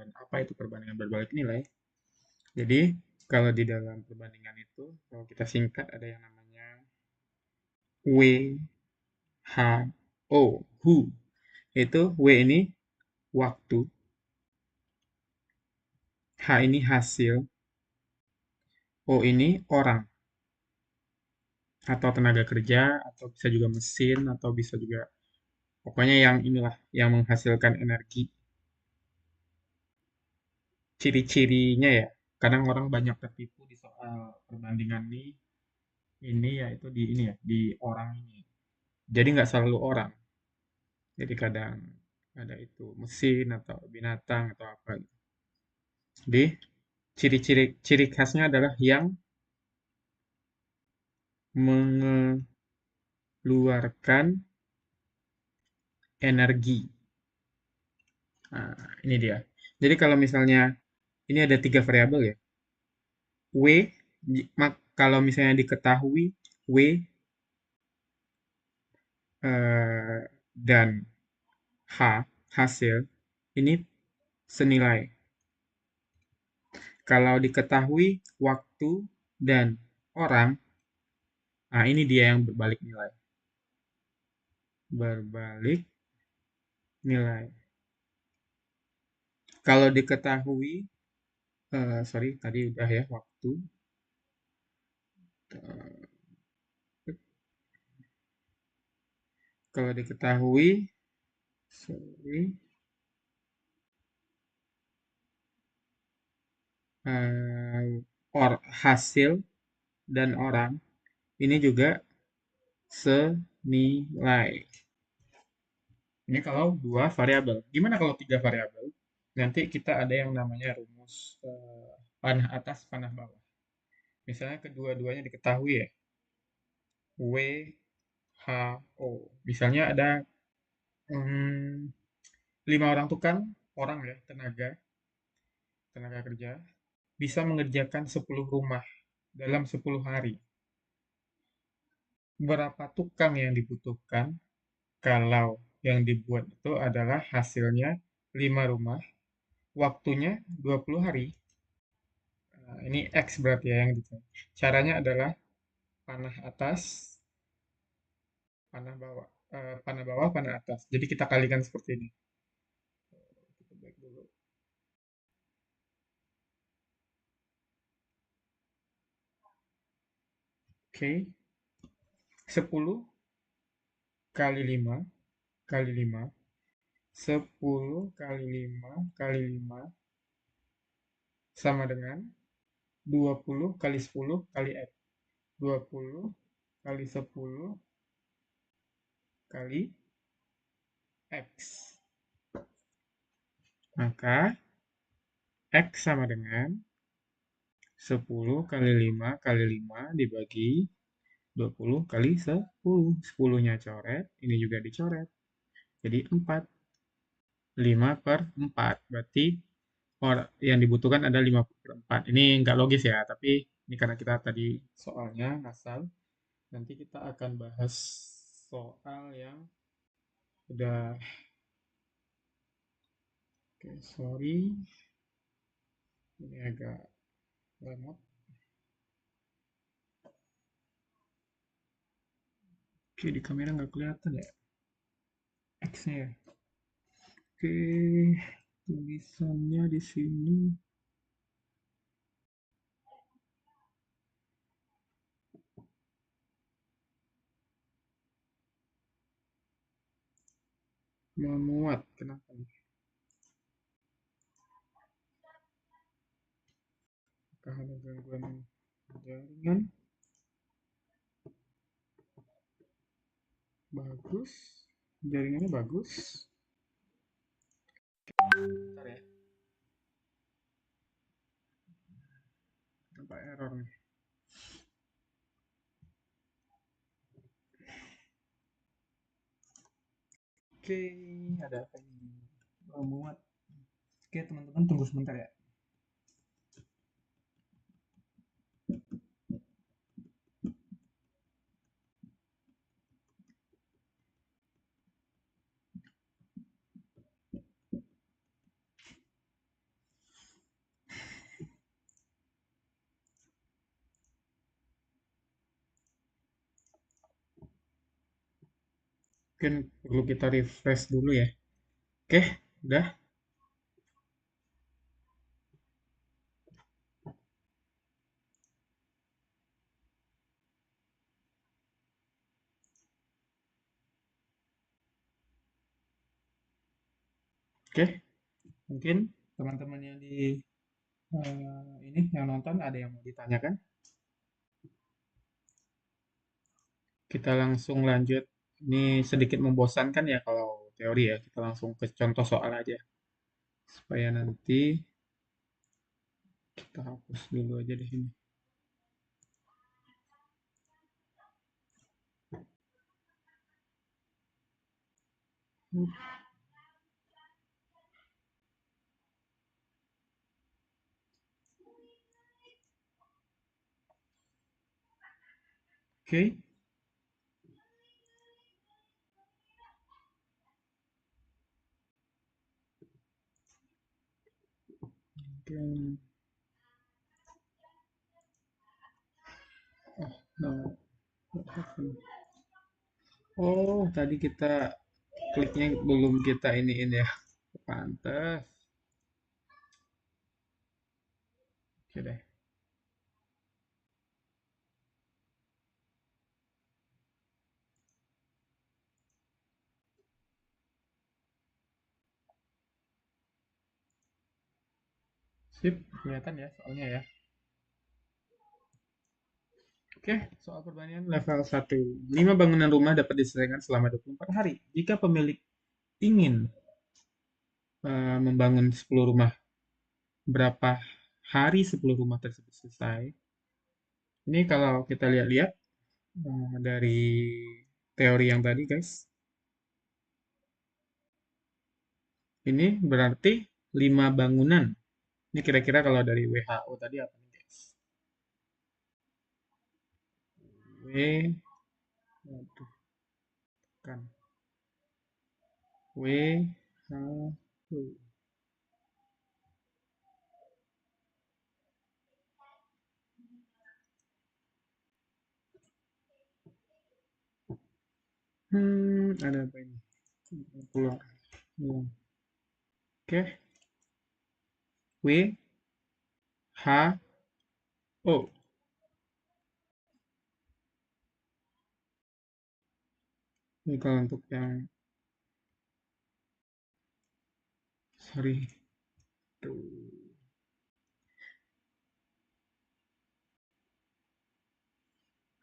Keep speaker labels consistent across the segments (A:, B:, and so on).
A: dan apa itu perbandingan berbalik nilai. Jadi, kalau di dalam perbandingan itu, kalau kita singkat ada yang namanya WHO. Who. Itu W ini waktu, H ini hasil, O ini orang atau tenaga kerja atau bisa juga mesin atau bisa juga pokoknya yang inilah yang menghasilkan energi. Ciri-cirinya ya, kadang orang banyak tertipu di soal perbandingan ini yaitu di ini ya, di orang ini. Jadi nggak selalu orang. Jadi kadang ada itu mesin atau binatang atau apa gitu. Jadi ciri khasnya adalah yang mengeluarkan energi. Nah, ini dia. Jadi kalau misalnya ini ada 3 variabel ya. W, kalau misalnya diketahui W dan H, hasil, ini senilai. Kalau diketahui waktu dan orang, nah ini dia yang berbalik nilai. Berbalik nilai. Kalau diketahui, sorry, tadi udah ya, waktu. Kalau diketahui, sorry, hasil dan orang, ini juga senilai. Ini kalau 2 variabel. Gimana kalau 3 variabel? Nanti kita ada yang namanya rumus panah atas, panah bawah. Misalnya kedua-duanya diketahui ya. W, H, O. Misalnya ada 5 orang tukang, orang ya, tenaga kerja, bisa mengerjakan 10 rumah dalam 10 hari. Berapa tukang yang dibutuhkan kalau yang dibuat itu adalah hasilnya 5 rumah, waktunya 20 hari. Nah, ini X berarti ya yang dicari. Caranya adalah panah atas, panah bawah. Panah bawah, panah atas. Jadi kita kalikan seperti ini. Kita back dulu. Oke. 10 kali 5 kali 5. 10 kali 5 kali 5 sama dengan 20 kali 10 kali X. 20 kali 10 kali X. Maka X sama dengan 10 kali 5 kali 5 dibagi 20 kali 10. 10-nya coret, ini juga dicoret. Jadi 4. 5/4. Berarti yang dibutuhkan ada 50/4. Ini nggak logis ya, tapi ini karena kita tadi soalnya ngasal. Nanti kita akan bahas soal yang udah. Oke, sorry. Ini agak lemot. Oke, di kamera nggak kelihatan ya X-nya ya. Oke, tulisannya di sini. Memuat, kenapa nih? Apakah ada gangguan jaringan? Bagus, jaringannya bagus. Bentar ya. Apa error nih? Oke, ada apa ini? Memuat. Oke, teman-teman tunggu sebentar ya. Mungkin perlu kita refresh dulu ya. Oke, udah. Oke, mungkin teman-teman yang di ini yang nonton ada yang mau ditanyakan? Kita langsung lanjut. Ini sedikit membosankan ya kalau teori ya. Kita langsung ke contoh soal aja. Supaya nanti kita hapus dulu aja deh ini. Oke. Oke. Oh, no. What happened? Oh, tadi kita kliknya belum kita iniin ya. Pantes. Oke deh. Sip, kelihatan ya soalnya ya. Oke, soal perbandingan level 1. 5 bangunan rumah dapat diselesaikan selama 24 hari. Jika pemilik ingin membangun 10 rumah, berapa hari 10 rumah tersebut selesai? Ini kalau kita lihat-lihat dari teori yang tadi, guys. Ini berarti 5 bangunan. Ini kira-kira kalau dari WHO tadi apa nih, guys? W, waduh, kan. WHO. Ada apa ini? Keluar. Oke, W, H, O. Ini kalau untuk yang, sorry, tuh.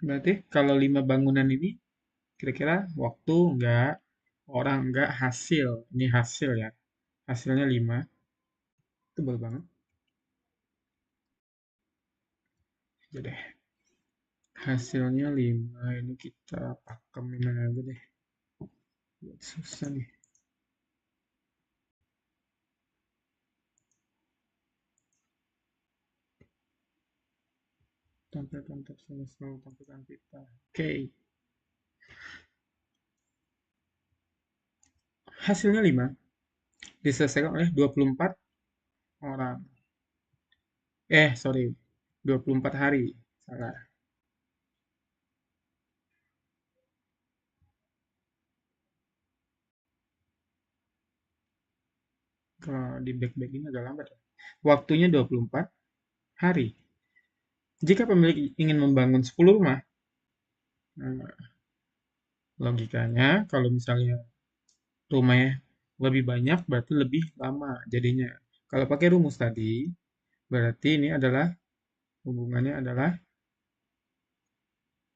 A: Berarti kalau 5 bangunan ini, kira-kira waktu enggak, orang enggak, hasil. Ini hasil ya. Hasilnya 5. Tebal banget. Aja deh. Hasilnya 5. Ini kita pakemin aja deh. Buat susah nih. Tampilkan selesai, tampilkan pita. Oke. Hasilnya 5. Diselesaikan oleh 24 orang. Sorry. 24 hari. Salah. Kalau di back-back ini agak lambat ya. Waktunya 24 hari. Jika pemilik ingin membangun 10 rumah, nah, logikanya kalau misalnya rumahnya lebih banyak berarti lebih lama jadinya. Kalau pakai rumus tadi, berarti ini adalah hubungannya adalah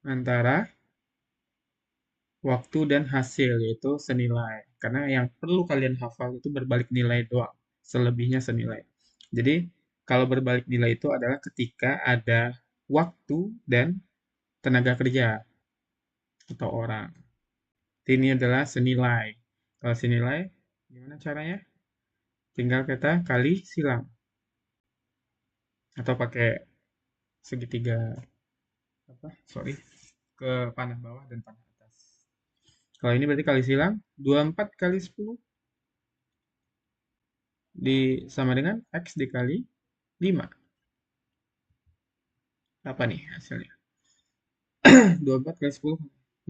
A: antara waktu dan hasil, yaitu senilai. Karena yang perlu kalian hafal itu berbalik nilai doang, selebihnya senilai. Jadi, kalau berbalik nilai itu adalah ketika ada waktu dan tenaga kerja atau orang. Ini adalah senilai. Kalau senilai, gimana caranya? Tinggal kita kali silang. Atau pakai segitiga, sorry, ke panah bawah dan panah atas. Kalau ini berarti kali silang, 24 kali 10 sama dengan X dikali 5. Apa nih hasilnya? 24 kali 10.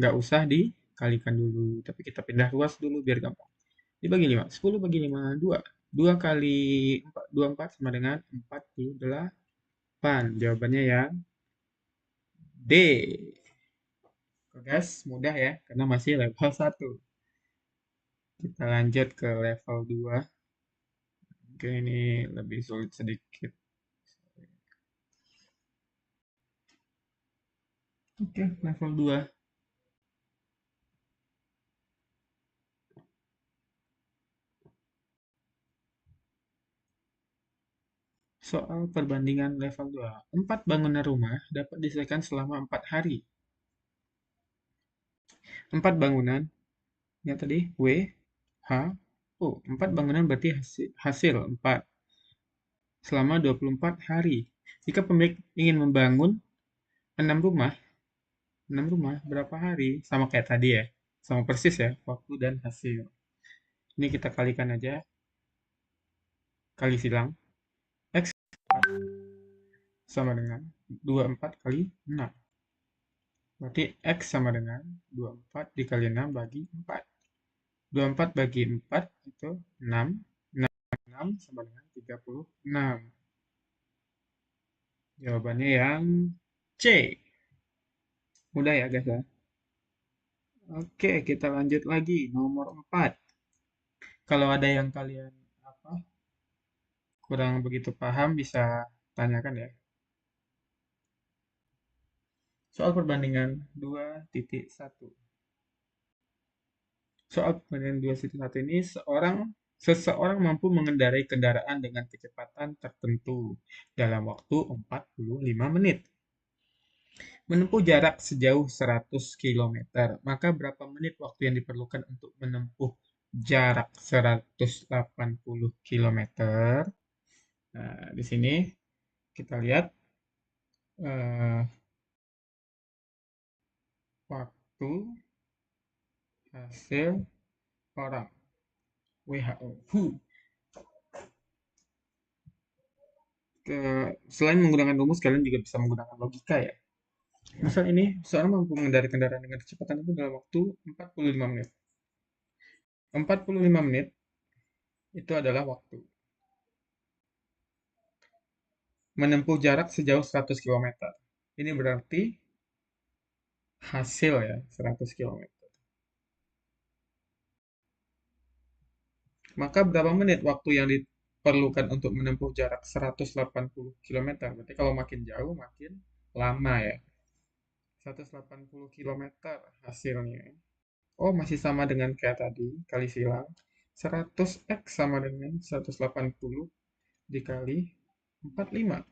A: Nggak usah dikali. kalikan dulu, tapi kita pindah ruas dulu biar gampang. Dibagi 5, 10 bagi 5, 2. 2 kali 4, 24 sama dengan 48. Jawabannya yang D. Guys, mudah ya, karena masih level 1. Kita lanjut ke level 2. Mungkin ini lebih sulit sedikit. Oke, level 2. Soal perbandingan level 2. 4 bangunan rumah dapat diselesaikan selama 4 hari. 4 bangunan, yang tadi W, H, O. 4 bangunan berarti hasil 4 selama 24 hari. Jika pemilik ingin membangun 6 rumah, 6 rumah berapa hari? Sama kayak tadi ya. Sama persis ya, waktu dan hasil. Ini kita kalikan aja. Kali silang. X sama dengan 24 kali 6. Berarti X sama dengan 24 dikali 6 bagi 4. 24 bagi 4 itu 6. 6 sama dengan 36. Jawabannya yang C. Mudah ya guys ya. Oke, kita lanjut lagi. Nomor 4. Kalau ada yang kalian apa kurang begitu paham bisa tanyakan ya. Soal perbandingan 2.1. Soal perbandingan 2.1 ini seseorang mampu mengendarai kendaraan dengan kecepatan tertentu dalam waktu 45 menit. Menempuh jarak sejauh 100 kilometer, maka berapa menit waktu yang diperlukan untuk menempuh jarak 180 kilometer? Nah, di sini kita lihat eh, waktu hasil orang WHO. Selain menggunakan rumus, kalian juga bisa menggunakan logika ya. Misal ini, seorang mampu mengendarai kendaraan dengan kecepatan itu dalam waktu 45 menit. 45 menit itu adalah waktu. Menempuh jarak sejauh 100 kilometer. Ini berarti hasil ya, 100 kilometer. Maka berapa menit waktu yang diperlukan untuk menempuh jarak 180 kilometer? Berarti kalau makin jauh makin lama ya. 180 kilometer hasilnya. Oh, masih sama dengan kayak tadi, kali silang. 100x sama dengan 180 dikali 45.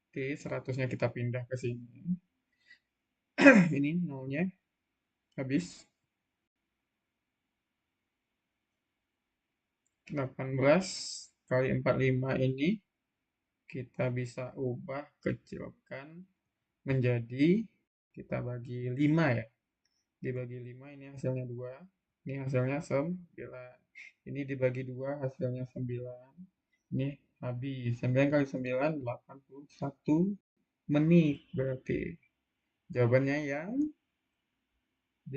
A: Oke, 100-nya kita pindah ke sini. Ini nolnya habis. 18 kali 45 ini kita bisa ubah kecilkan menjadi, kita bagi 5 ya. Dibagi 5 ini hasilnya 2. Ini hasilnya 9. Ini dibagi 2 hasilnya 9. Ini habis. 9 kali 9, 81 menit berarti. Jawabannya yang D.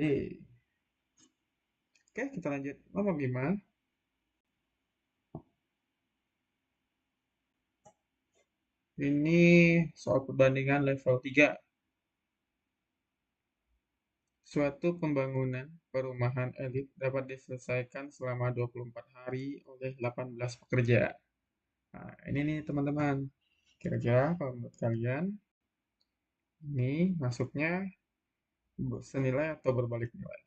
A: Oke, kita lanjut. Nomor 5. Ini soal perbandingan level 3. Suatu pembangunan perumahan elit dapat diselesaikan selama 24 hari oleh 18 pekerja. Nah, ini nih teman-teman. Kira-kira kalau menurut kalian, ini masuknya senilai atau berbalik nilai?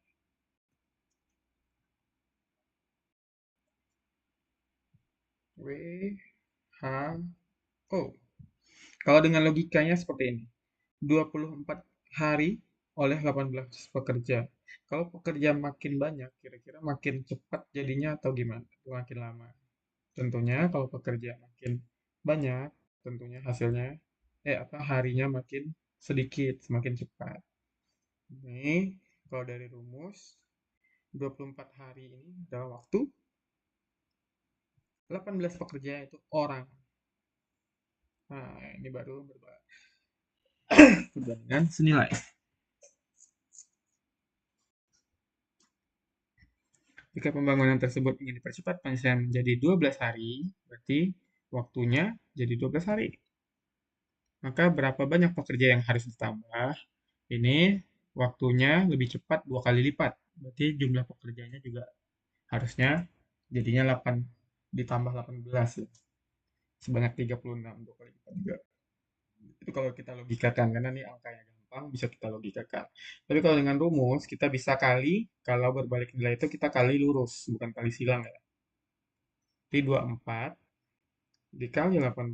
A: W, H, O. Kalau dengan logikanya seperti ini. 24 hari oleh 18 pekerja. Kalau pekerja makin banyak, kira-kira makin cepat jadinya atau gimana? Makin lama. Tentunya kalau pekerja makin banyak, tentunya hasilnya harinya makin sedikit, semakin cepat. Ini kalau dari rumus 24 hari ini adalah waktu, 18 pekerja itu orang. Nah, ini baru perbandingan senilai. Jika pembangunan tersebut ingin dipercepat penyelesaian menjadi 12 hari, berarti waktunya jadi 12 hari. Maka berapa banyak pekerja yang harus ditambah? Ini waktunya lebih cepat 2 kali lipat. Berarti jumlah pekerjanya juga harusnya jadinya 8 ditambah 18 ya. Sebanyak 36, 2 kali lipat juga. Itu kalau kita logikakan, karena ini angkanya gampang, bisa kita logikakan. Tapi kalau dengan rumus, kita bisa kali, kalau berbalik nilai itu kita kali lurus, bukan kali silang ya. Jadi 24 dikali 18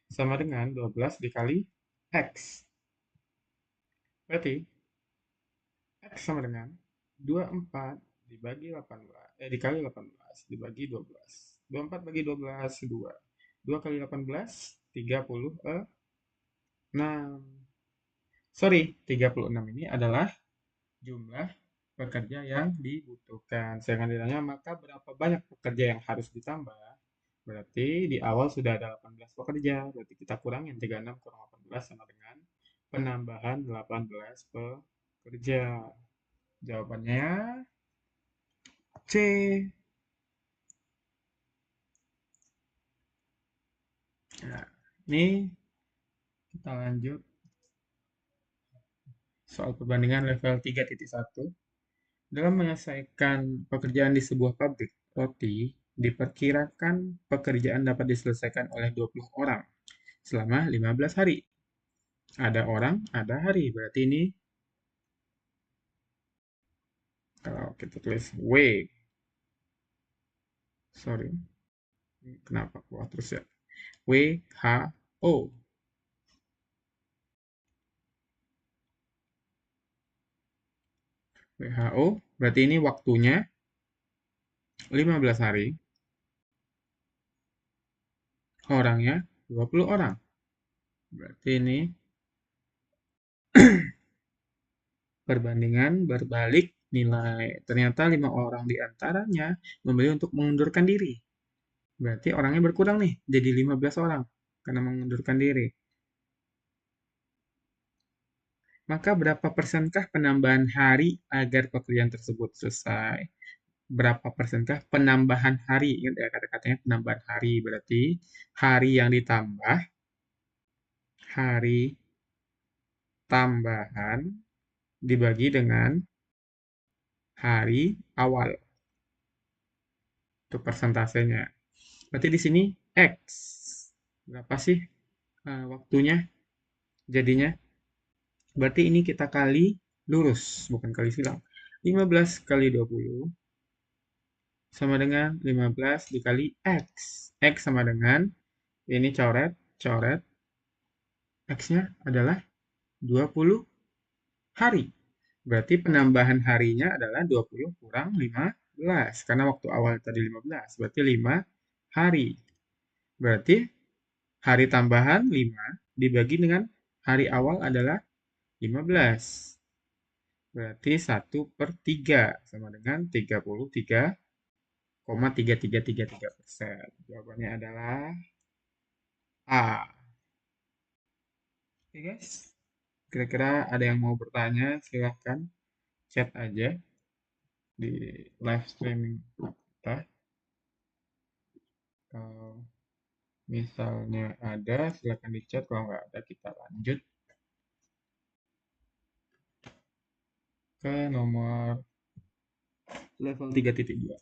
A: sama dengan 12 dikali X. Berarti X sama dengan 24 dibagi 18, dikali 18, dibagi 12. 24 bagi 12, 2. 2 kali 18, 36. Sorry, 36 ini adalah jumlah pekerja yang dibutuhkan. Sedangkan ditanya, maka berapa banyak pekerja yang harus ditambah? Berarti di awal sudah ada 18 pekerja. Berarti kita kurangin 36 kurang 18 sama dengan penambahan 18 pekerja. Jawabannya C. Nah, ini kita lanjut soal perbandingan level 3.1. Dalam menyelesaikan pekerjaan di sebuah pabrik roti, diperkirakan pekerjaan dapat diselesaikan oleh 20 orang selama 15 hari. Ada orang, ada hari. Berarti ini kalau kita tulis W, sorry, kenapa keluar terus ya? WHO. WHO, berarti ini waktunya 15 hari, orangnya 20 orang. Berarti ini perbandingan berbalik nilai. Ternyata 5 orang di antaranya memilih untuk mengundurkan diri. Berarti orangnya berkurang nih, jadi 15 orang karena mengundurkan diri. Maka berapa persenkah penambahan hari agar pekerjaan tersebut selesai? Berapa persenkah penambahan hari? Ingat ya kata-katanya penambahan hari. Berarti hari yang ditambah, hari tambahan dibagi dengan hari awal. Itu persentasenya. Berarti di sini X. Berapa sih waktunya jadinya? Berarti ini kita kali lurus, bukan kali silang. 15 kali 20 sama dengan 15 dikali X. X sama dengan, ini coret, coret. X-nya adalah 20 hari. Berarti penambahan harinya adalah 20 kurang 15. Karena waktu awal tadi 15. Berarti 5 hari. Berarti hari tambahan 5 dibagi dengan hari awal adalah 15. Berarti 1/3 sama dengan 33,3333%. Jawabannya adalah A. Oke guys, kira-kira ada yang mau bertanya? Silahkan chat aja di live streaming kita. Kalau misalnya ada, silahkan di chat. Kalau nggak ada, kita lanjut ke nomor level 3.2.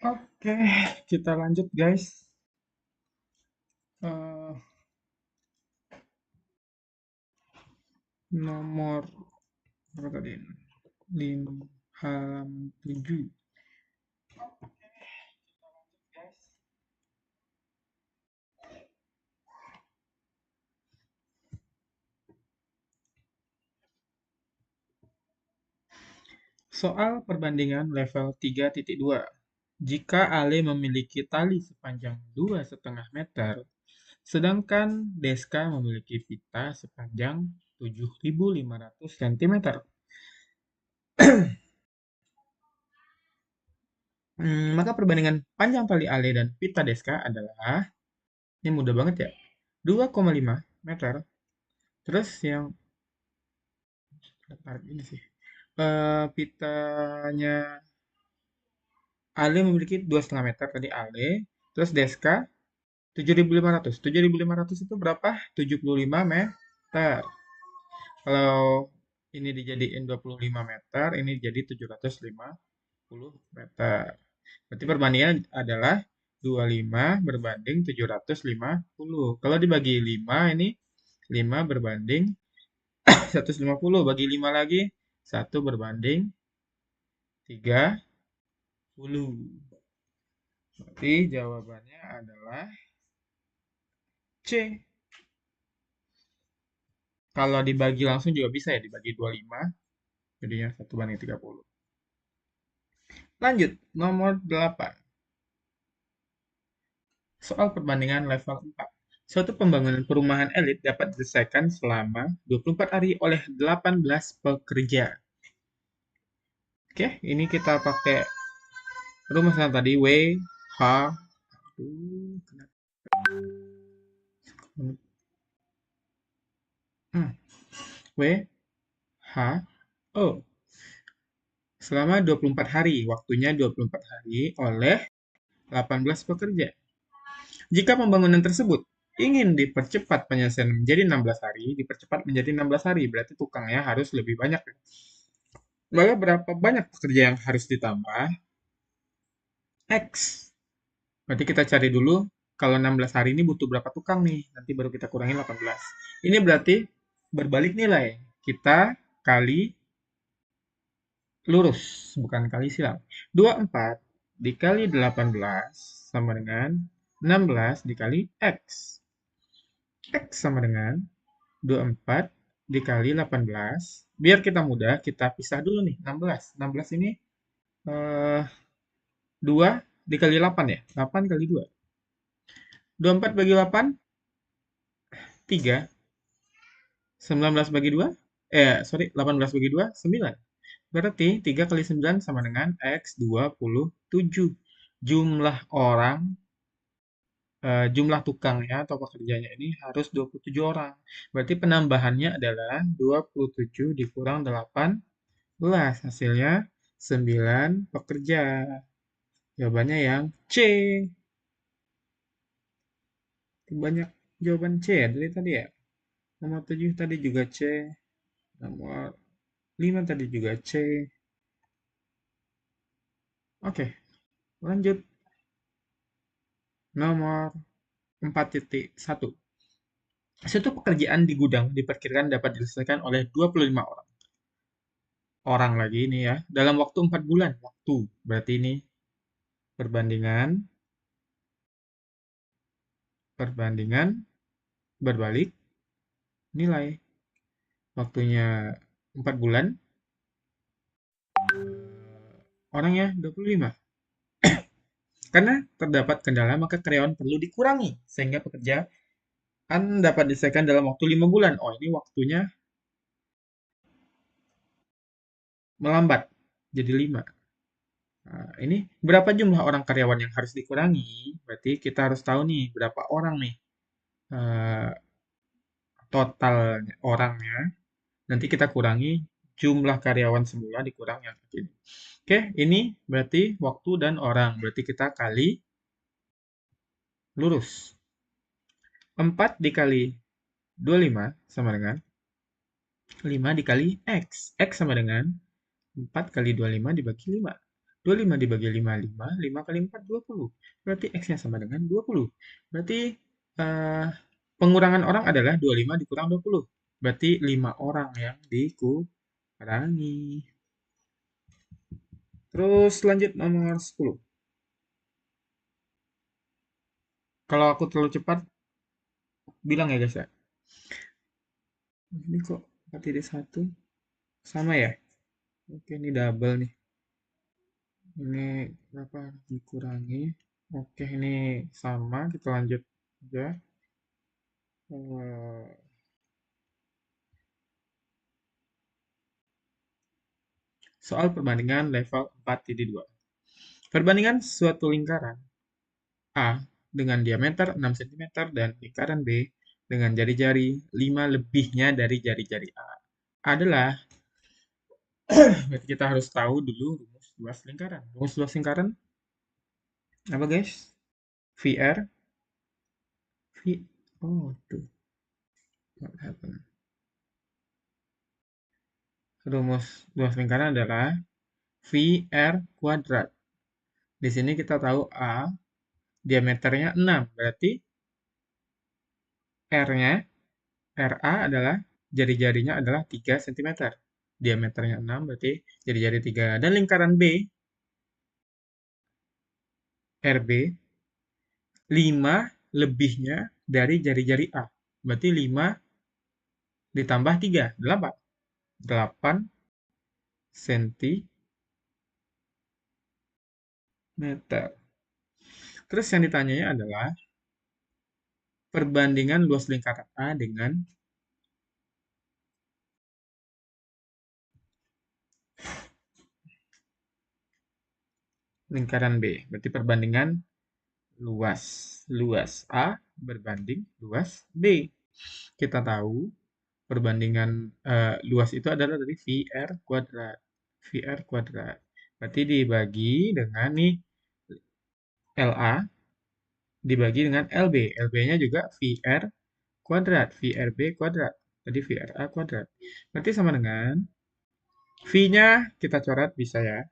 A: Oke, kita lanjut guys. Eh, nomor berapa tadi? 5 halaman 7. Soal perbandingan level 3.2. Jika Ale memiliki tali sepanjang 2,5 meter, sedangkan Deska memiliki pita sepanjang 7.500 cm. Maka perbandingan panjang tali Ale dan pita Deska adalah, ini mudah banget ya, 2,5 meter. Terus yang tarik ini sih, pitanya Ale memiliki 2,5 meter tadi Ale, terus Deska 7.500. 7.500 itu berapa? 75 meter. Kalau ini dijadiin 25 meter, ini jadi 750 meter. Berarti perbandingan adalah 25 berbanding 750. Kalau dibagi 5, ini 5 berbanding 150. Bagi 5 lagi, 1 berbanding 30. Berarti jawabannya adalah C. Kalau dibagi langsung juga bisa ya, dibagi 25, jadinya 1 banding 30. Lanjut, nomor 8. Soal perbandingan level 4. Suatu pembangunan perumahan elit dapat diselesaikan selama 24 hari oleh 18 pekerja. Oke, ini kita pakai rumus tadi W, H, W, H, O. Selama 24 hari, waktunya 24 hari oleh 18 pekerja. Jika pembangunan tersebut ingin dipercepat penyelesaian menjadi 16 hari, dipercepat menjadi 16 hari, berarti tukangnya harus lebih banyak. Maka berapa banyak pekerja yang harus ditambah? X. Berarti kita cari dulu, kalau 16 hari ini butuh berapa tukang nih, nanti baru kita kurangin 18. Ini berarti berbalik nilai. Kita kali lurus, bukan kali silang. 24 dikali 18 sama dengan 16 dikali X. X sama dengan 24 dikali 18. Biar kita mudah, kita pisah dulu nih, 16. 16 ini 2 dikali 8 ya. 8 kali 2. 24 bagi 8, 3. 19 bagi 2, 18 bagi 2, 9. Berarti 3 kali 9 sama dengan X 27. Jumlah orang, jumlah tukangnya atau pekerjanya ini harus 27 orang. Berarti penambahannya adalah 27 dikurang 18. Hasilnya 9 pekerja. Jawabannya yang C. Banyak jawaban C ya dari tadi ya. Nomor 7 tadi juga C. Nomor 5 tadi juga C. Oke, lanjut. Nomor 4.1. Suatu pekerjaan di gudang diperkirakan dapat diselesaikan oleh 25 orang. Orang lagi ini ya, dalam waktu 4 bulan. Waktu, berarti ini perbandingan, berbalik, nilai. Waktunya 4 bulan, orangnya 25. Karena terdapat kendala, maka karyawan perlu dikurangi, sehingga pekerjaan dapat diselesaikan dalam waktu 5 bulan. Oh, ini waktunya melambat, jadi 5. Nah, ini berapa jumlah orang karyawan yang harus dikurangi? Berarti kita harus tahu nih, berapa orang nih eh, total orangnya. Nanti kita kurangi jumlah karyawan semula dikurang yang ini. Oke, ini berarti waktu dan orang. Berarti kita kali lurus. 4 dikali 25 sama dengan 5 dikali X. X sama dengan 4 kali 25 dibagi 5. 25 dibagi 5, 5. 5 kali 4, 20. Berarti X-nya sama dengan 20. Berarti eh, pengurangan orang adalah 25 dikurang 20. Berarti 5 orang yang dikurangi. Terus lanjut nomor 10. Kalau aku terlalu cepat, bilang ya guys ya. Ini kok 4 1 sama ya? Oke, ini double nih. Ini berapa dikurangi? Oke, ini sama. Kita lanjut aja. Eh, Soal perbandingan level 4.2. Perbandingan suatu lingkaran A dengan diameter 6 cm dan lingkaran B dengan jari-jari 5 lebihnya dari jari-jari A adalah, berarti kita harus tahu dulu rumus luas lingkaran. Rumus luas lingkaran apa guys? VR, V, oh tuh, what happened? Rumus luas lingkaran adalah VR kuadrat. Di sini kita tahu A diameternya 6, berarti R-nya, RA adalah jari-jarinya adalah 3 cm. Diameternya 6 berarti jari-jari 3. Dan lingkaran B, RB, 5 lebihnya dari jari-jari A. Berarti 5 ditambah 3, 8. 8 cm. Terus yang ditanyanya adalah perbandingan luas lingkaran A dengan lingkaran B. Berarti perbandingan luas. Luas A berbanding luas B. Kita tahu perbandingan luas itu adalah dari VR kuadrat. VR kuadrat. Berarti dibagi dengan nih LA dibagi dengan LB. LB-nya juga VR kuadrat. VRB kuadrat. Jadi VRA kuadrat. Berarti sama dengan V-nya kita coret bisa ya.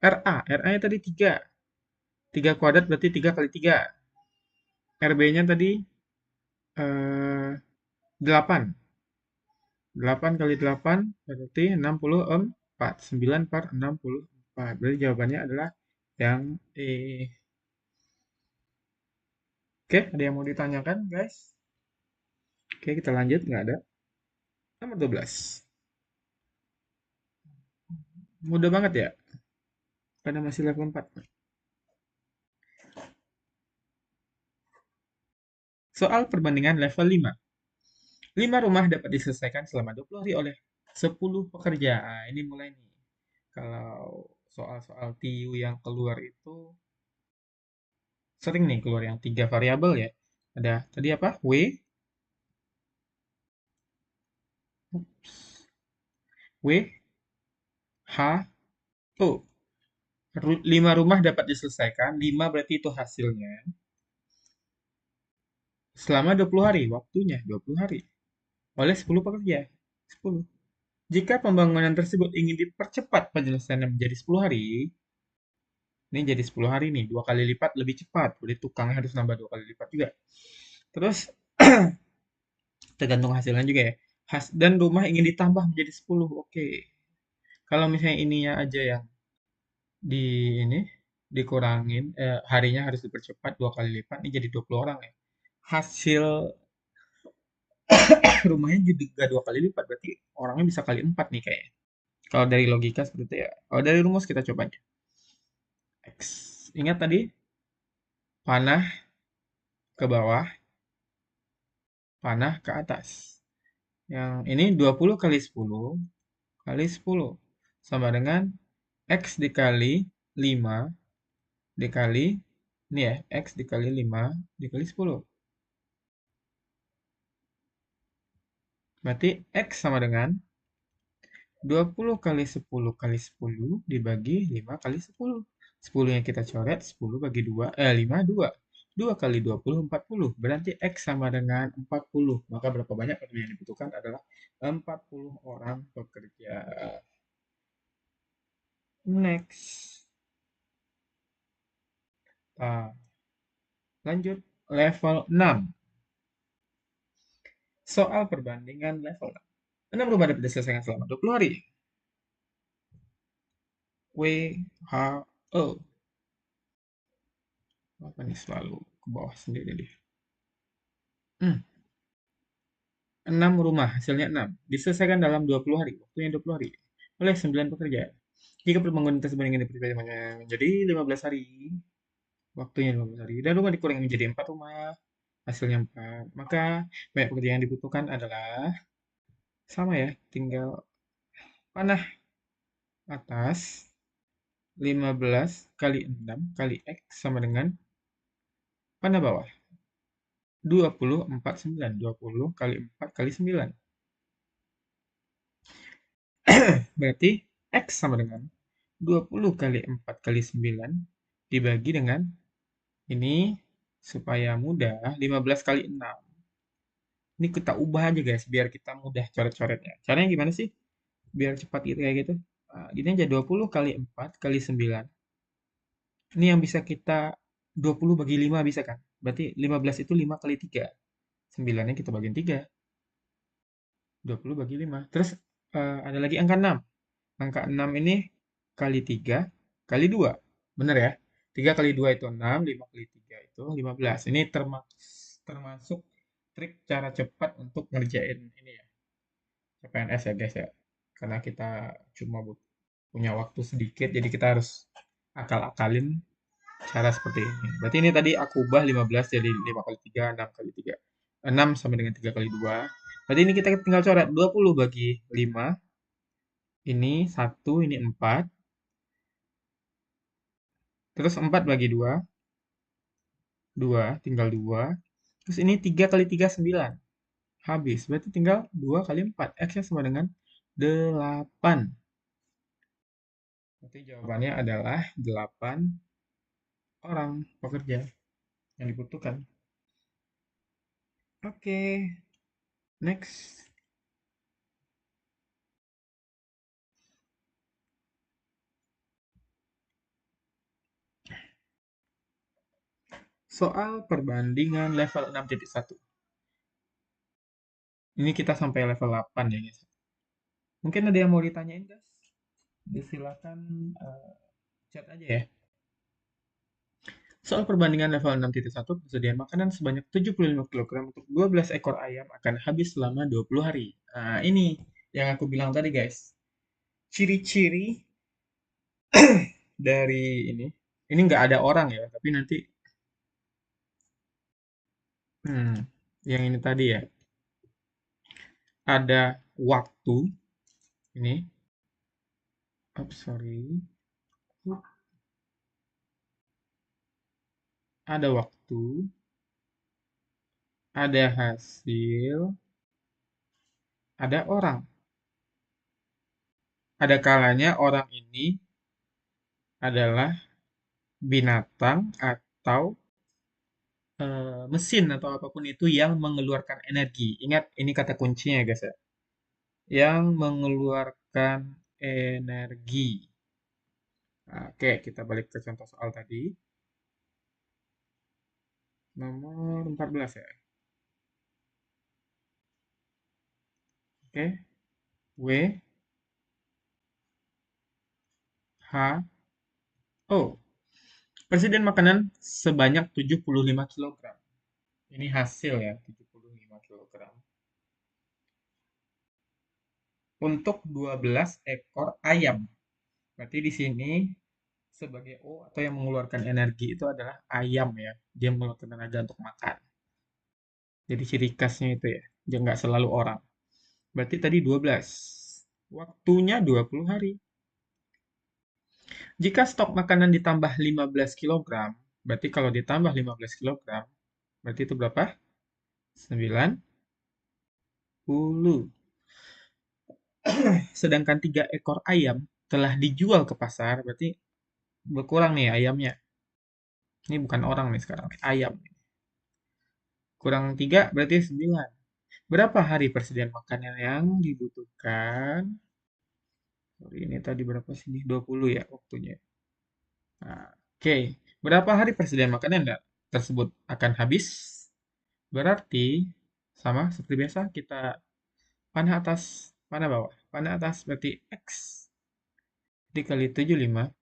A: RA. RA-nya tadi 3. 3 kuadrat berarti 3 kali 3. RB-nya tadi 8. 8 kali 8 berarti 64. 9 per 64. Berarti jawabannya adalah yang E. Oke, ada yang mau ditanyakan, guys? Oke, kita lanjut. Nggak ada. Nomor 12. Mudah banget ya? Karena masih level 4. Soal perbandingan level 5. 5 rumah dapat diselesaikan selama 20 hari oleh 10 pekerja. Nah, ini mulai nih. Kalau soal-soal TIU yang keluar itu sering nih keluar yang 3 variabel ya. Ada tadi apa? W, W, H, O. 5 rumah dapat diselesaikan. 5 berarti itu hasilnya. Selama 20 hari. Waktunya 20 hari. Oleh 10 pekerja. 10. Jika pembangunan tersebut ingin dipercepat penyelesaiannya menjadi 10 hari, ini jadi 10 hari nih, 2 kali lipat lebih cepat. Berarti tukangnya harus nambah 2 kali lipat juga. Terus tergantung hasilnya juga ya. Dan rumah ingin ditambah menjadi 10. Oke. Kalau misalnya ininya aja yang di ini dikurangin, harinya harus dipercepat 2 kali lipat, ini jadi 20 orang ya. Hasil rumahnya juga 2 kali lipat, berarti orangnya bisa kali 4 nih kayaknya. Kalau dari logika seperti itu ya. Kalau dari rumus kita coba aja. X. Ingat tadi panah ke bawah, panah ke atas. Yang ini 20 kali 10 kali 10 sama dengan X dikali 5 dikali, ini ya, X dikali 5 dikali 10. Berarti X sama dengan 20 kali 10 kali 10 dibagi 5 kali 10. 10-nya kita coret, 10 bagi 2, 5, 2. 2 kali 20, 40. Berarti X sama dengan 40. Maka berapa banyak pekerja yang dibutuhkan adalah 40 orang pekerja. Next. Nah, lanjut level 6. Soal perbandingan level 6. 6 rumah dapat diselesaikan selama 20 hari. WHO. Apa nih selalu ke bawah sendiri deh. 6 rumah, hasilnya 6. Diselesaikan dalam 20 hari. Waktunya 20 hari. Oleh 9 pekerja. Jika pembangunan tersebut ingin dipercepat menjadi 15 hari. Waktunya 15 hari. Dan rumah dikurangi menjadi 4 rumah. Hasilnya 4. Maka banyak pekerja yang dibutuhkan adalah sama ya. Tinggal panah atas 15 kali 6 kali X sama dengan panah bawah. 24, 9. 20 kali 4 kali 9. Berarti X sama dengan 20 kali 4 kali 9 dibagi dengan ini supaya mudah 15 kali 6. Ini kita ubah aja guys biar kita mudah coret-coretnya. Caranya gimana sih? Biar cepat gitu kayak gitu. Nah, gini aja 20 kali 4 kali 9. Ini yang bisa kita 20 bagi 5 bisa kan? Berarti 15 itu 5 kali 3. 9-nya kita bagiin 3. 20 bagi 5. Terus ada lagi angka 6. Angka 6 ini kali 3 kali 2. Benar ya? 3 kali 2 itu 6, 5 kali 3 itu 15. Ini termasuk trik cara cepat untuk ngerjain ini ya, CPNS ya guys ya. Karena kita cuma punya waktu sedikit, jadi kita harus akal-akalin cara seperti ini. Berarti ini tadi aku ubah 15 jadi 5 kali 3, 6 kali 3. 6 sama dengan 3 kali 2. Berarti ini kita tinggal coret 20 bagi 5. Ini 1, ini 4. Terus 4 bagi 2, 2, tinggal 2. Terus ini 3 kali 3, 9. Habis, berarti tinggal 2 kali 4. X-nya sama dengan 8. Berarti jawabannya adalah 8 orang pekerja yang dibutuhkan. Oke, next. Soal perbandingan level 6.1. Ini kita sampai level 8 ya guys. Mungkin ada yang mau ditanyain guys? Silakan chat aja ya. Soal perbandingan level 6.1, persediaan makanan sebanyak 75 kg untuk 12 ekor ayam akan habis selama 20 hari. Nah, ini yang aku bilang tadi guys. Ciri-ciri dari ini. Ini nggak ada orang ya, tapi nanti hmm, yang ini tadi ya. Ada waktu ini. Oh, sorry. Ada waktu, ada hasil, ada orang. Ada kalanya orang ini adalah binatang atau mesin atau apapun itu yang mengeluarkan energi. Ingat, ini kata kuncinya guys ya. Yang mengeluarkan energi. Oke, kita balik ke contoh soal tadi. Nomor 14 ya. Oke. W, H, O. Presiden makanan sebanyak 75 kilogram. Ini hasil ya, 75 kilogram. Untuk 12 ekor ayam. Berarti di sini sebagai O atau yang mengeluarkan energi itu adalah ayam ya. Dia mengeluarkan tenaga untuk makan. Jadi ciri khasnya itu ya. Dia nggak selalu orang. Berarti tadi 12. Waktunya 20 hari. Jika stok makanan ditambah 15 kilogram, berarti kalau ditambah 15 kilogram, berarti itu berapa? 90. Sedangkan 3 ekor ayam telah dijual ke pasar, berarti berkurang nih ayamnya. Ini bukan orang nih sekarang, ayam. Kurang 3 berarti 9. Berapa hari persediaan makanan yang dibutuhkan? Sorry, ini tadi berapa sih? 20 ya waktunya. Nah, oke. Berapa hari persediaan makanan tersebut akan habis? Berarti sama seperti biasa kita panah atas, panah bawah. Panah atas berarti X dikali 75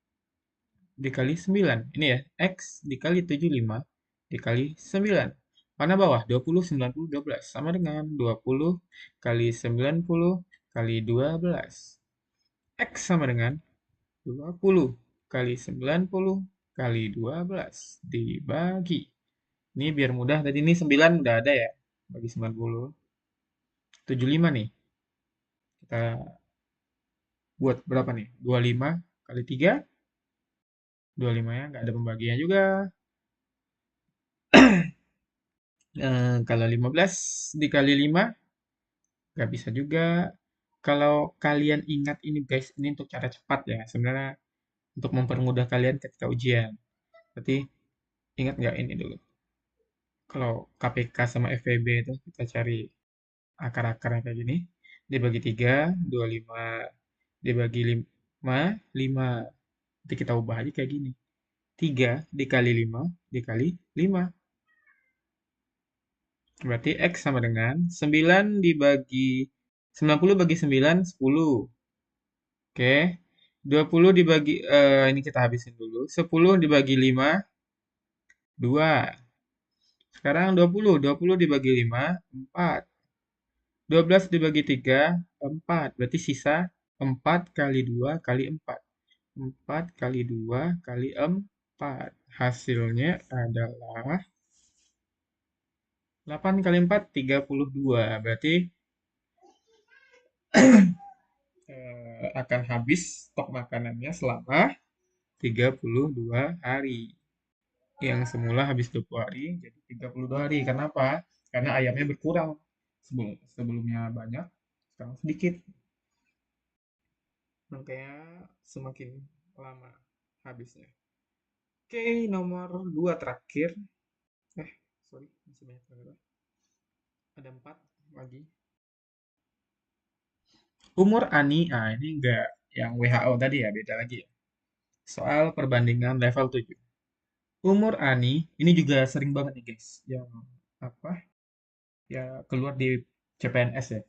A: dikali 9. Ini ya, X dikali 75 dikali 9. Panah bawah, 20, 90, 12. Sama dengan 20 kali 90 kali 12. X sama dengan 20 kali 90 kali 12 dibagi. Ini biar mudah, tadi ini 9 udah ada ya. Bagi 90. 75 nih. Kita buat berapa nih? 25 kali 3. 25 ya, nggak ada pembagian juga. Kalau 15 dikali 5, nggak bisa juga. Kalau kalian ingat ini guys, ini untuk cara cepat ya. Sebenarnya untuk mempermudah kalian ketika ujian. Berarti ingat nggak ini dulu. Kalau KPK sama FEB itu kita cari akar-akarnya kayak gini. Dibagi 3, 25. Dibagi 5, 5. Nanti kita ubah aja kayak gini. 3 dikali 5 dikali 5. Berarti X sama dengan 9 dibagi 90 bagi 9, 10. Oke. 20 dibagi, ini kita habisin dulu. 10 dibagi 5, 2. Sekarang 20 dibagi 5, 4. 12 dibagi 3, 4. Berarti sisa 4 kali 2 kali 4. 4 kali 2 kali 4. Hasilnya adalah 8 kali 4, 32. Berarti akan habis stok makanannya selama 32 hari. Yang semula habis 20 hari, jadi 32 hari. Kenapa? Karena ayamnya berkurang. Sebelumnya banyak, sekarang sedikit. Makanya semakin lama habisnya. Oke, nomor 2 terakhir. Eh, sorry, masih banyak lagi. Ada 4 lagi. Umur Ani, ini enggak yang WHO tadi ya, beda lagi ya. Soal perbandingan level 7. Umur Ani, ini juga sering banget nih guys, yang apa ya keluar di CPNS ya.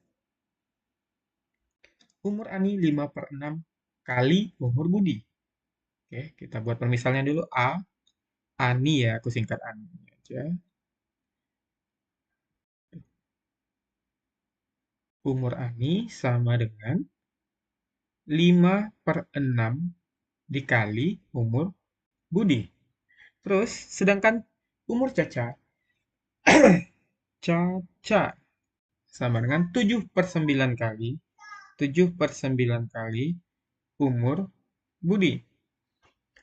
A: Umur Ani 5/6 kali umur Budi. Oke, kita buat permisalnya dulu. Ani ya, aku singkat Ani aja. Umur Ani sama dengan 5/6 dikali umur Budi. Terus, sedangkan umur Caca sama dengan 7/9 kali 7/9 kali umur Budi.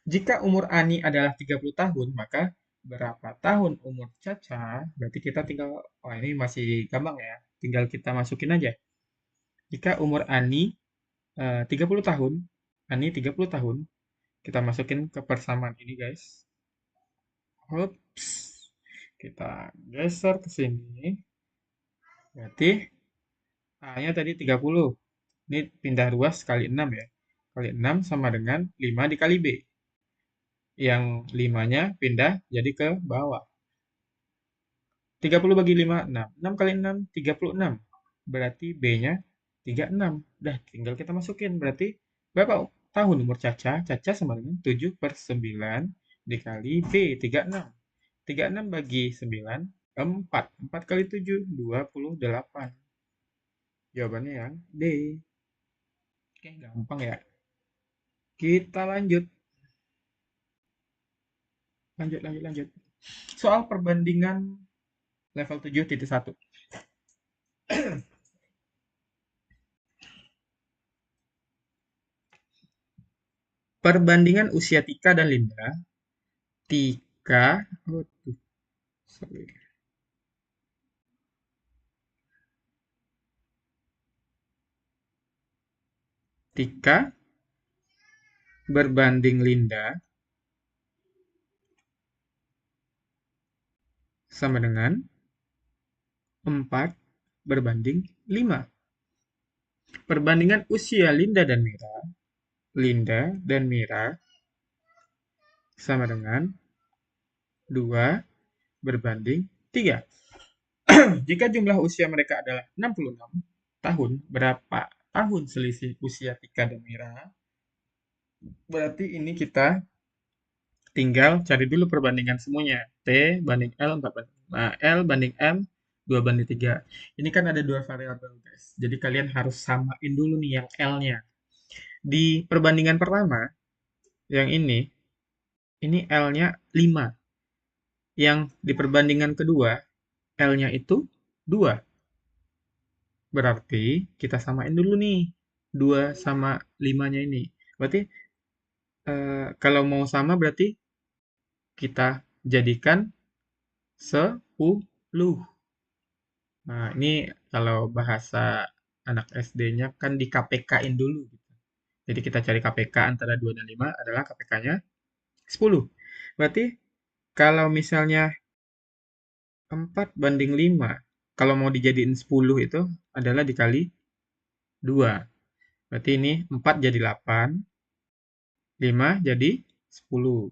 A: Jika umur Ani adalah 30 tahun, maka berapa tahun umur Caca? Berarti kita tinggal, oh ini masih gampang ya, tinggal kita masukin aja. Jika umur Ani 30 tahun, Ani 30 tahun, kita masukin ke persamaan ini guys. Ups, kita geser ke sini. Berarti A-nya tadi 30. Ini pindah ruas kali 6 ya. Kali 6 sama dengan 5 dikali B. Yang 5-nya pindah jadi ke bawah. 30 bagi 5, 6. 6 kali 6, 36. Berarti B-nya 36. Udah, tinggal kita masukin. Berarti berapa tahun umur Caca? Caca sama dengan 7/9 dikali B, 36. 36 bagi 9, 4. 4 kali 7, 28. Jawabannya yang D. Oke, gampang ya. Kita lanjut. Lanjut. Soal perbandingan level 7.1. Perbandingan usia Tika dan Linda. Tika, oh, sorry. Tika berbanding Linda sama dengan 4/5. Perbandingan usia Linda dan Mira sama dengan 2 berbanding 3. Jika jumlah usia mereka adalah 66 tahun, berapa tahun selisih usia Tika dan Mira? Berarti ini kita tinggal cari dulu perbandingan semuanya. T banding L 4 banding, L banding M 2 banding 3. Ini kan ada dua variabel, guys. Jadi kalian harus samain dulu nih yang L-nya. Di perbandingan pertama, yang ini L-nya 5. Yang di perbandingan kedua, L-nya itu 2. Berarti kita samain dulu nih. 2 sama 5-nya ini. Berarti kalau mau sama berarti kita jadikan 10. Nah, ini kalau bahasa anak SD-nya kan di KPK-in dulu gitu. Jadi kita cari KPK antara 2 dan 5 adalah KPK-nya 10. Berarti kalau misalnya 4 banding 5, kalau mau dijadiin 10 itu adalah dikali 2. Berarti ini 4 jadi 8, 5 jadi 10.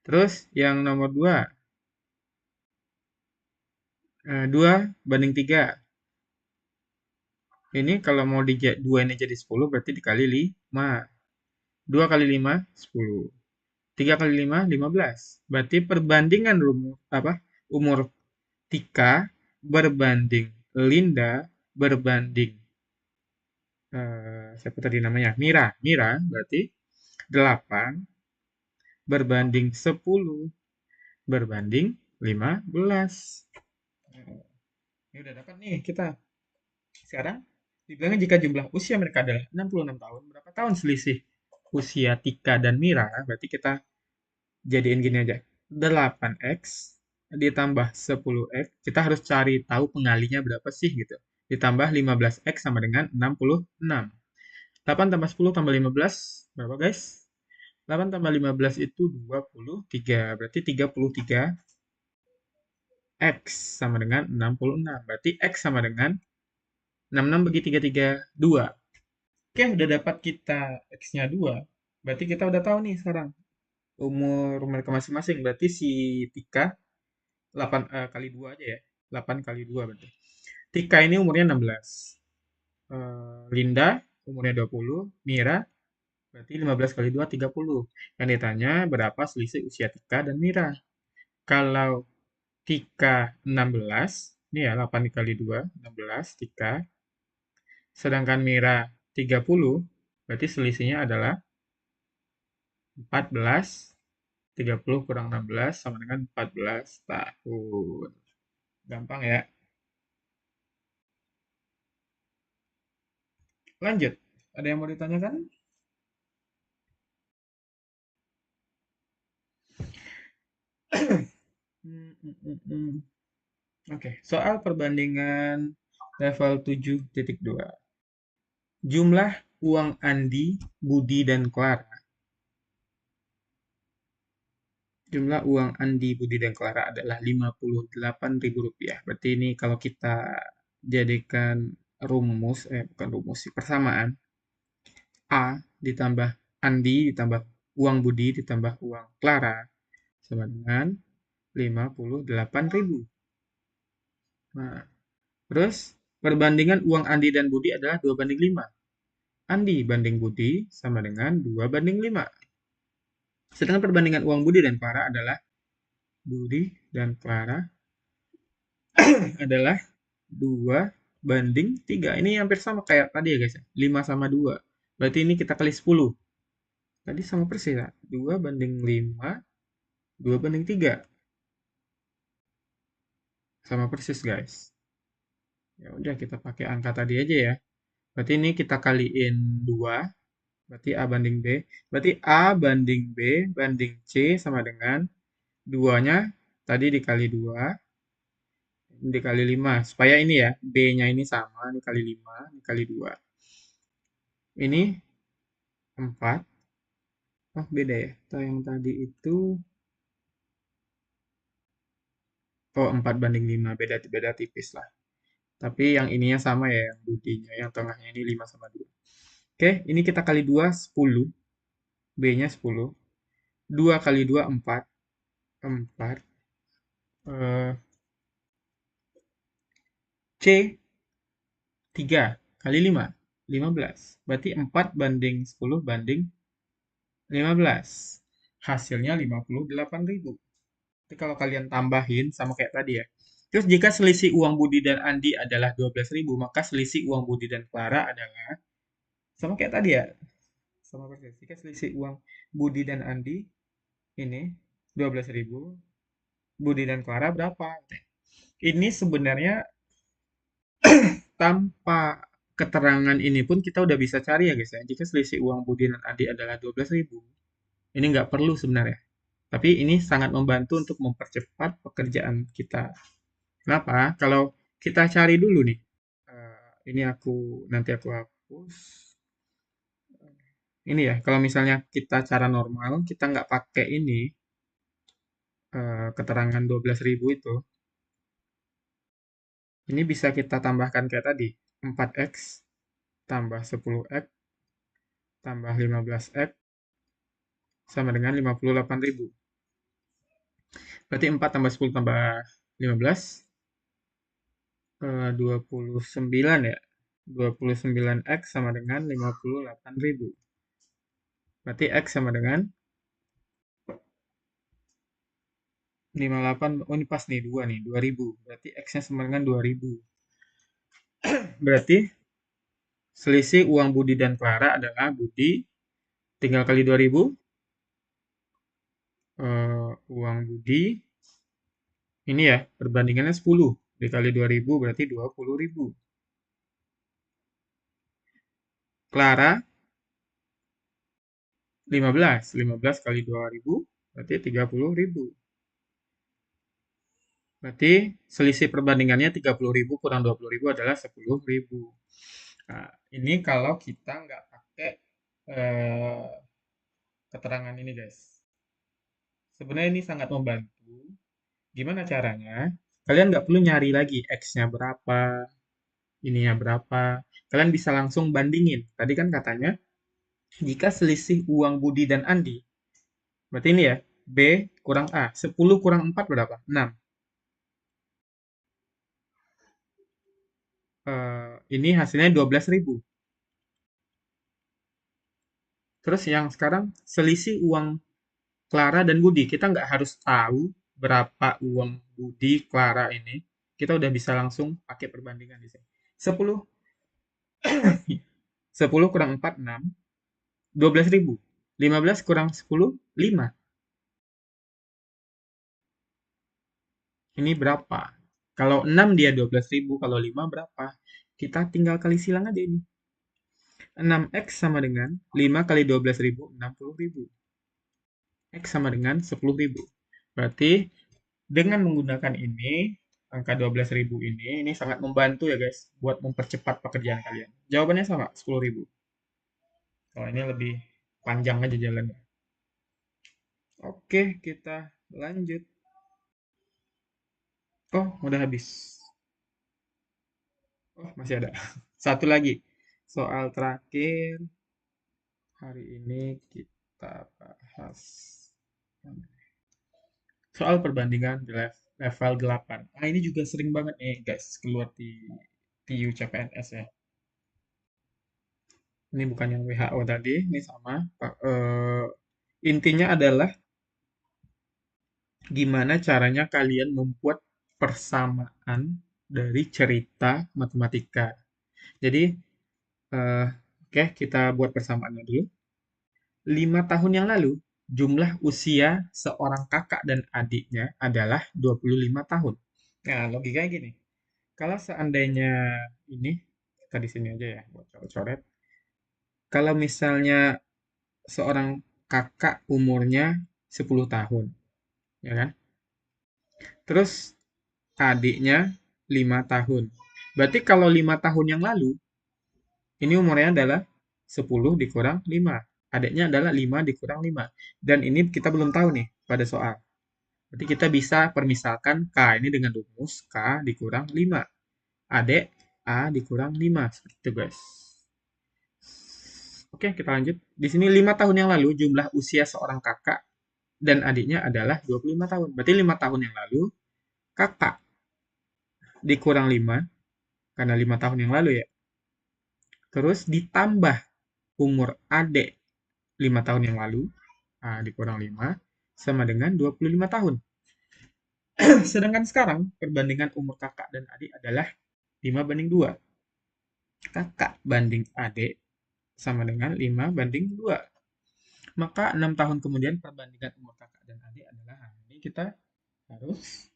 A: Terus yang nomor 2, 2 banding 3. Ini kalau mau 2 ini jadi 10 berarti dikali 5. 2 kali 5, 10. 3 kali 5, 15. Berarti perbandingan umur Tika berbanding Linda berbanding siapa tadi namanya? Mira. Mira berarti 8 berbanding 10 berbanding 15. Ini udah dapat nih kita. Sekarang dibilangnya jika jumlah usia mereka adalah 66 tahun, berapa tahun selisih usia Tika dan Mira? Berarti kita jadiin gini aja. 8x ditambah 10x, kita harus cari tahu pengalinya berapa sih gitu. Ditambah 15x sama dengan 66. 8 tambah 10 tambah 15, berapa guys? 8 tambah 15 itu 23, berarti 33 X sama dengan 66. Berarti X sama dengan 66 bagi 33, 2. Oke, udah dapat kita X-nya 2. Berarti kita udah tahu nih sekarang umur mereka masing-masing. Berarti si Tika 8 kali 2 aja ya. 8 kali 2 berarti. Tika ini umurnya 16. Linda umurnya 20. Mira berarti 15 kali 2, 30. Yang ditanya berapa selisih usia Tika dan Mira. Kalau Tika 16, ini ya 8 kali 2, 16 Tika. Sedangkan Mira 30, berarti selisihnya adalah 14. 30 kurang 16 sama dengan 14 tahun. Gampang ya. Lanjut. Ada yang mau ditanyakan? Oke, soal perbandingan level 7.2. Jumlah uang Andi, Budi, dan Clara. Jumlah uang Andi, Budi, dan Clara adalah Rp58.000. Berarti ini kalau kita jadikan rumus, bukan rumus sih, persamaan. A ditambah Andi ditambah uang Budi ditambah uang Clara sama dengan 58.000. Nah, terus perbandingan uang Andi dan Budi adalah 2 banding 5. Andi banding Budi sama dengan 2 banding 5. Sedangkan perbandingan uang Budi dan Clara adalah Budi dan Clara adalah 2 banding 3. Ini hampir sama kayak tadi ya guys ya. 5 sama 2. Berarti ini kita kali 10. Tadi sama persis ya. 2 banding 5, 2 banding 3. Sama persis guys. Ya udah kita pakai angka tadi aja ya. Berarti ini kita kaliin 2. Berarti A banding B. Berarti A banding B banding C sama dengan 2-nya tadi dikali 2 dikali 5. Supaya ini ya, B-nya ini sama, dikali 5 dikali 2. Ini 4. Oh, beda ya. Atau yang tadi itu oh 4 banding 5, beda tipis lah. Tapi yang ininya sama ya, yang budinya, yang tengahnya ini 5 sama 2. Oke, ini kita kali 2, 10. B-nya 10. 2 kali 2, 4. 4 eh, C 3 kali 5, 15. Berarti 4 banding 10 banding 15. Hasilnya 58.000. Jadi kalau kalian tambahin sama kayak tadi ya. Terus jika selisih uang Budi dan Andi adalah 12.000, maka selisih uang Budi dan Clara adalah sama kayak tadi ya. Sama persis. Jika selisih uang Budi dan Andi ini 12.000, Budi dan Clara berapa? Ini sebenarnya tanpa keterangan ini pun kita udah bisa cari ya guys ya. Jika selisih uang Budi dan Adi adalah 12.000, ini nggak perlu sebenarnya. Tapi ini sangat membantu untuk mempercepat pekerjaan kita. Kenapa? Kalau kita cari dulu nih, ini nanti aku hapus. Ini ya, kalau misalnya kita cara normal, kita nggak pakai ini, keterangan 12.000 itu, ini bisa kita tambahkan kayak tadi, 4x tambah 10x tambah 15x sama dengan 58.000. Berarti 4 tambah 10 tambah 15, 29 ya. 29x sama dengan 58.000. Berarti x sama dengan 58, oh ini pas nih, 2 nih, 2000. Berarti x-nya sama dengan 2000. Berarti selisih uang Budi dan Clara adalah Budi tinggal kali 2000, uang Budi ini ya, perbandingannya 10 dikali 2000 berarti 20.000. Clara 15 kali 2000 berarti 30.000. Berarti selisih perbandingannya 30.000 kurang 20.000 adalah 10.000. Nah, ini kalau kita nggak pakai eh, keterangan ini guys. Sebenarnya ini sangat membantu. Gimana caranya? Kalian nggak perlu nyari lagi X-nya berapa, ininya berapa. Kalian bisa langsung bandingin. Tadi kan katanya, jika selisih uang Budi dan Andi, berarti ini ya, B kurang A. 10 kurang 4 berapa? 6. Ini hasilnya 12.000. Terus yang sekarang, selisih uang Clara dan Budi. Kita nggak harus tahu berapa uang Budi, Clara ini. Kita udah bisa langsung pakai perbandingan di sini. 10, 10 kurang 4, 6. 12.000. 15 kurang 10, 5. Ini berapa? Kalau 6 dia 12.000, kalau 5 berapa? Kita tinggal kali silang aja ini. 6x sama dengan 5 kali 12.000, 60.000. X sama dengan 10.000. Berarti dengan menggunakan ini, angka 12.000 ini sangat membantu ya guys, buat mempercepat pekerjaan kalian. Jawabannya sama, 10.000. Kalau ini lebih panjang aja jalannya. Oke, kita lanjut. Oh, udah habis. Oh, masih ada. Satu lagi. Soal terakhir hari ini kita bahas soal perbandingan di level 8. Nah, ini juga sering banget nih guys keluar di TU CPNS ya. Ini bukan yang WHO tadi, ini sama. Intinya adalah gimana caranya kalian membuat persamaan dari cerita matematika. Jadi, oke, kita buat persamaannya dulu. 5 tahun yang lalu, jumlah usia seorang kakak dan adiknya adalah 25 tahun. Nah, logikanya gini. Kalau seandainya ini, kita di sini aja ya, buat coret-coret. Kalau misalnya seorang kakak umurnya 10 tahun, ya kan? Terus adiknya 5 tahun. Berarti kalau 5 tahun yang lalu, ini umurnya adalah 10 dikurang 5. Adiknya adalah 5 dikurang 5. Dan ini kita belum tahu nih pada soal. Berarti kita bisa permisalkan K ini dengan rumus K dikurang 5. Adik A dikurang 5. Seperti itu guys. Oke, kita lanjut. Di sini 5 tahun yang lalu jumlah usia seorang kakak dan adiknya adalah 25 tahun. Berarti 5 tahun yang lalu kakak dikurang 5 karena 5 tahun yang lalu ya. Terus ditambah umur adik 5 tahun yang lalu, dikurang 5 sama dengan 25 tahun. Sedangkan sekarang perbandingan umur kakak dan adik adalah 5:2. Kakak banding adik sama dengan 5:2. Maka 6 tahun kemudian perbandingan umur kakak dan adik adalah, ini kita harus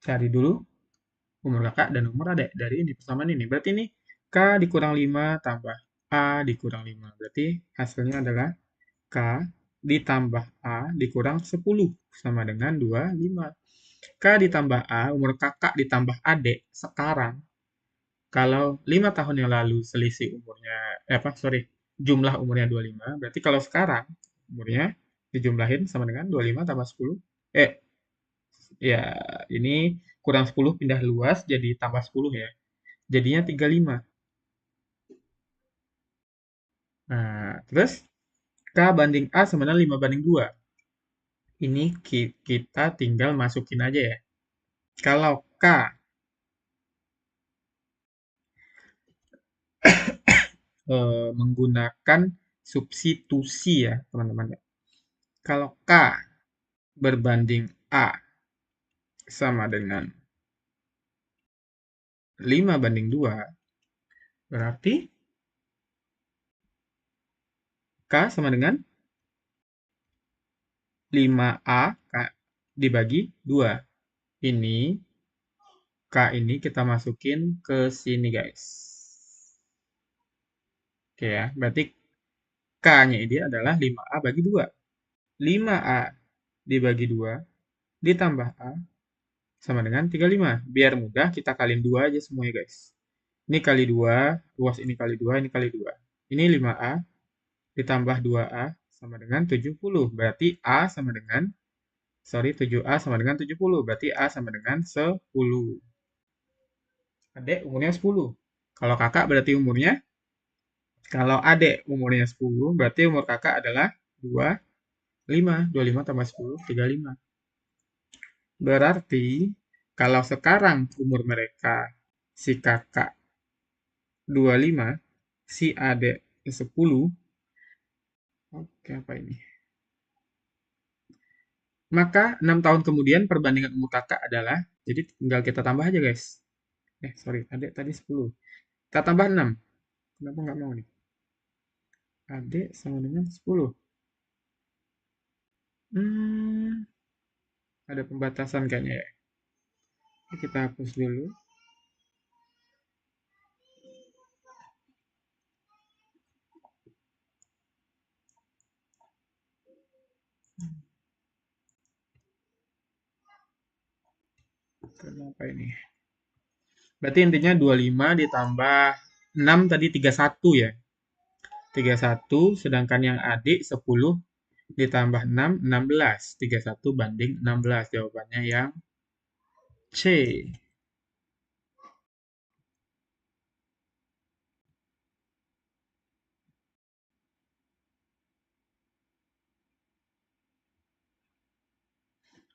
A: cari dulu umur kakak dan umur adik dari ini persamaan ini. Berarti ini K dikurang 5 tambah A dikurang 5. Berarti hasilnya adalah K ditambah A dikurang 10 sama dengan 25. K ditambah A, umur kakak ditambah adik sekarang. Kalau 5 tahun yang lalu selisih umurnya, jumlah umurnya 25, berarti kalau sekarang umurnya dijumlahin sama dengan 25 tambah 10, ya ini kurang 10 pindah luas jadi tambah 10 ya. Jadinya 35. Nah, terus K banding A sama dengan 5:2. Ini kita tinggal masukin aja ya. Kalau K menggunakan substitusi ya, teman-teman. Kalau K berbanding A sama dengan 5:2, berarti K sama dengan 5A dibagi 2. Ini K ini kita masukin ke sini, guys. Oke ya, berarti K-nya ini adalah 5A bagi 2. 5A dibagi 2 ditambah A sama dengan 35. Biar mudah, kita kaliin 2 aja semuanya, guys. Ini kali 2, luas ini kali 2, ini kali 2. Ini 5A ditambah 2A sama dengan 70. Berarti A sama dengan, 7A sama dengan 70. Berarti A sama dengan 10. Adik umurnya 10. Kalau kakak berarti umurnya, kalau adik umurnya 10, berarti umur kakak adalah 25. 25 tambah 10, 35. Berarti, kalau sekarang umur mereka, si kakak 25, si adik 10, oke apa ini? Maka 6 tahun kemudian perbandingan umur kakak adalah, jadi tinggal kita tambah aja guys. Adik tadi 10. Kita tambah 6. Kenapa nggak mau nih? Adik sama dengan 10. Hmm, ada pembatasan kayaknya ya. Oke, kita hapus dulu. Kenapa ini? Berarti intinya 25 ditambah 6 tadi 31 ya. 31, sedangkan yang adik 10 ditambah 6, 16. 31 banding 16. Jawabannya yang C.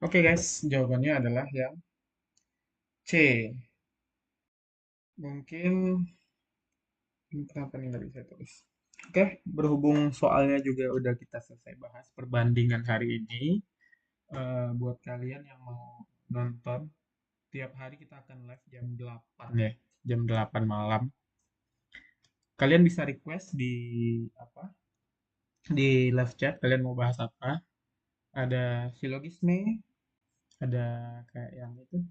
A: Oke guys, jawabannya adalah yang C. Mungkin kenapa nih nggak bisa tulis? Oke, berhubung soalnya juga udah kita selesai bahas perbandingan hari ini, buat kalian yang mau nonton, tiap hari kita akan live jam 8 ya, jam 8 malam. Kalian bisa request di apa? Di live chat kalian mau bahas apa? Ada silogisme, ada kayak yang itu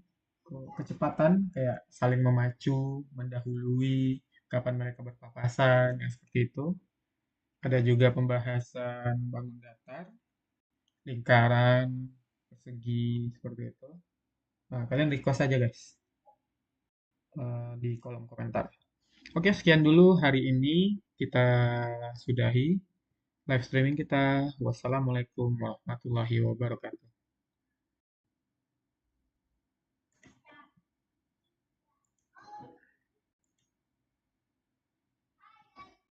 A: kecepatan kayak saling memacu, mendahului, kapan mereka berpapasan, yang seperti itu. Ada juga pembahasan bangun datar, lingkaran, persegi, seperti itu. Nah, kalian request aja guys di kolom komentar. Oke, sekian dulu hari ini. Kita sudahi live streaming kita. Wassalamualaikum warahmatullahi wabarakatuh.